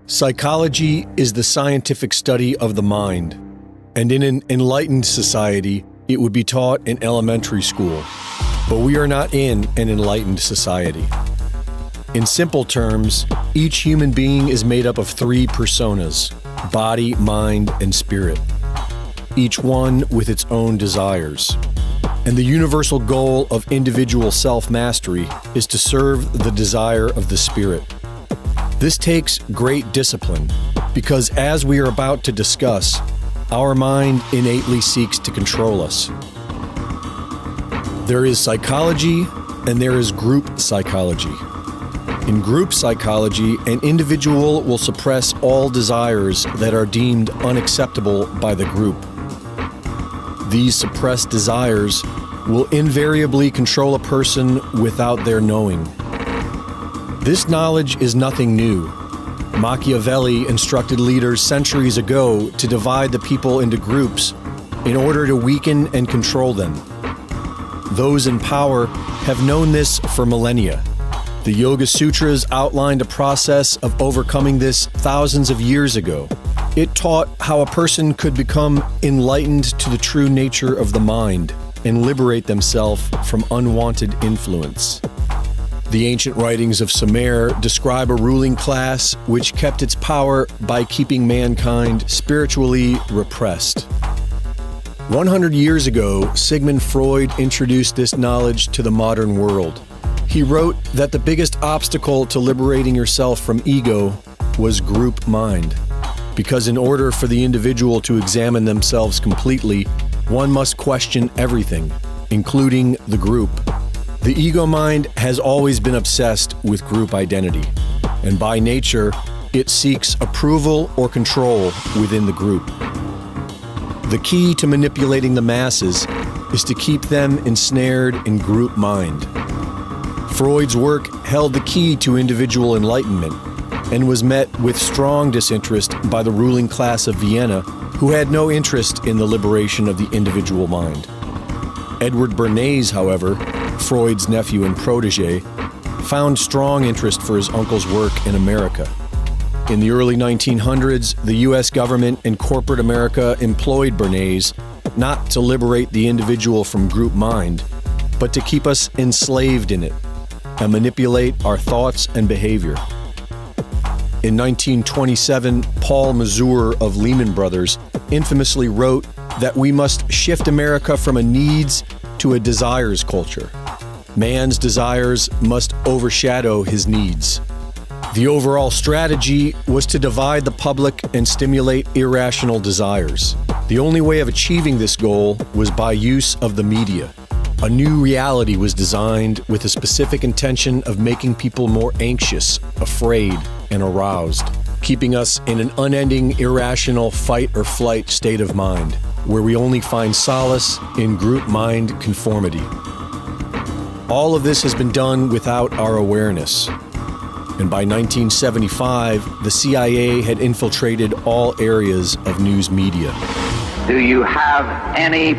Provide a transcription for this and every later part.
Psychology is the scientific study of the mind, and in an enlightened society, it would be taught in elementary school. But we are not in an enlightened society. In simple terms, each human being is made up of three personas: body, mind, and spirit, each one with its own desires. And the universal goal of individual self-mastery is to serve the desire of the spirit. This takes great discipline, because as we are about to discuss, our mind innately seeks to control us. There is psychology, and there is group psychology. In group psychology, an individual will suppress all desires that are deemed unacceptable by the group. These suppressed desires will invariably control a person without their knowing. This knowledge is nothing new. Machiavelli instructed leaders centuries ago to divide the people into groups in order to weaken and control them. Those in power have known this for millennia. The Yoga Sutras outlined a process of overcoming this thousands of years ago. It taught how a person could become enlightened to the true nature of the mind and liberate themselves from unwanted influence. The ancient writings of Sumer describe a ruling class which kept its power by keeping mankind spiritually repressed. 100 years ago, Sigmund Freud introduced this knowledge to the modern world. He wrote that the biggest obstacle to liberating yourself from ego was group mind, because in order for the individual to examine themselves completely, one must question everything, including the group. The ego mind has always been obsessed with group identity, and by nature, it seeks approval or control within the group. The key to manipulating the masses is to keep them ensnared in group mind. Freud's work held the key to individual enlightenment and was met with strong disinterest by the ruling class of Vienna, who had no interest in the liberation of the individual mind. Edward Bernays, however, Freud's nephew and protege, found strong interest for his uncle's work in America. In the early 1900s, the U.S. government and corporate America employed Bernays not to liberate the individual from group mind, but to keep us enslaved in it and manipulate our thoughts and behavior. In 1927, Paul Mazur of Lehman Brothers infamously wrote that we must shift America from a needs to a desires culture. Man's desires must overshadow his needs. The overall strategy was to divide the public and stimulate irrational desires. The only way of achieving this goal was by use of the media. A new reality was designed with the specific intention of making people more anxious, afraid, and aroused, keeping us in an unending, irrational fight or flight state of mind, where we only find solace in group mind conformity. All of this has been done without our awareness. And by 1975, the CIA had infiltrated all areas of news media. Do you have any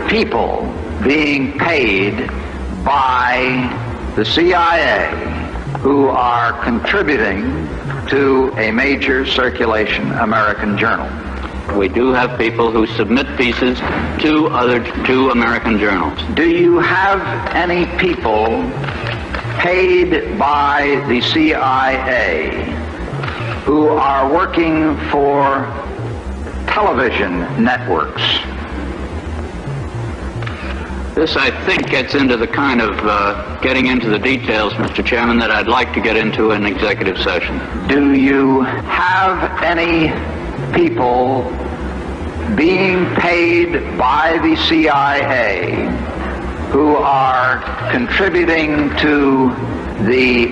people being paid by the CIA who are contributing to a major circulation American journal? We do have people who submit pieces to American journals. Do you have any people paid by the CIA who are working for television networks? This, I think, gets into the kind of getting into the details, Mr. Chairman, that I'd like to get into in executive session. Do you have any people being paid by the CIA who are contributing to the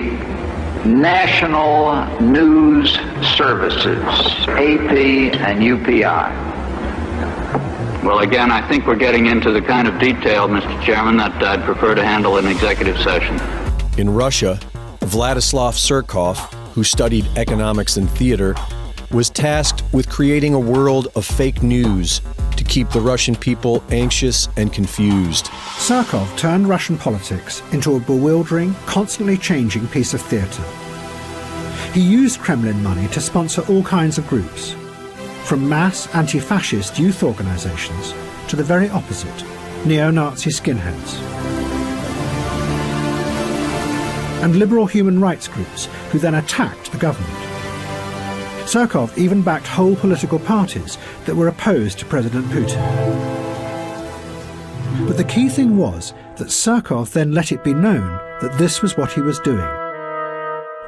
national news services, AP and UPI? Well, again, I think we're getting into the kind of detail, Mr. Chairman, that I'd prefer to handle in executive session. In Russia, Vladislav Surkov, who studied economics and theater, was tasked with creating a world of fake news to keep the Russian people anxious and confused. Surkov turned Russian politics into a bewildering, constantly changing piece of theatre. He used Kremlin money to sponsor all kinds of groups, from mass anti-fascist youth organisations to the very opposite, neo-Nazi skinheads. And liberal human rights groups who then attacked the government. Surkov even backed whole political parties that were opposed to President Putin. But the key thing was that Surkov then let it be known that this was what he was doing,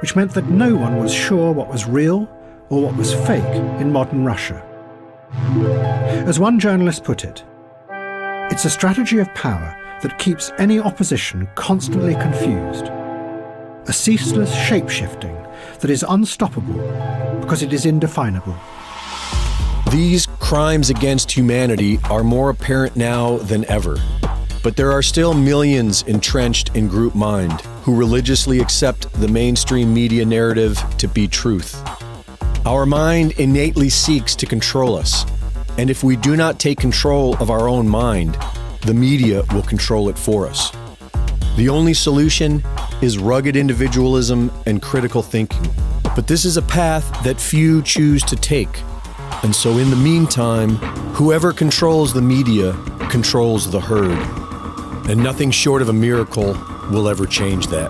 which meant that no one was sure what was real or what was fake in modern Russia. As one journalist put it, it's a strategy of power that keeps any opposition constantly confused. A ceaseless shape-shifting that is unstoppable because it is indefinable. These crimes against humanity are more apparent now than ever. But there are still millions entrenched in group mind who religiously accept the mainstream media narrative to be truth. Our mind innately seeks to control us, and if we do not take control of our own mind, the media will control it for us. The only solution is rugged individualism and critical thinking. But this is a path that few choose to take. And so in the meantime, whoever controls the media controls the herd. And nothing short of a miracle will ever change that.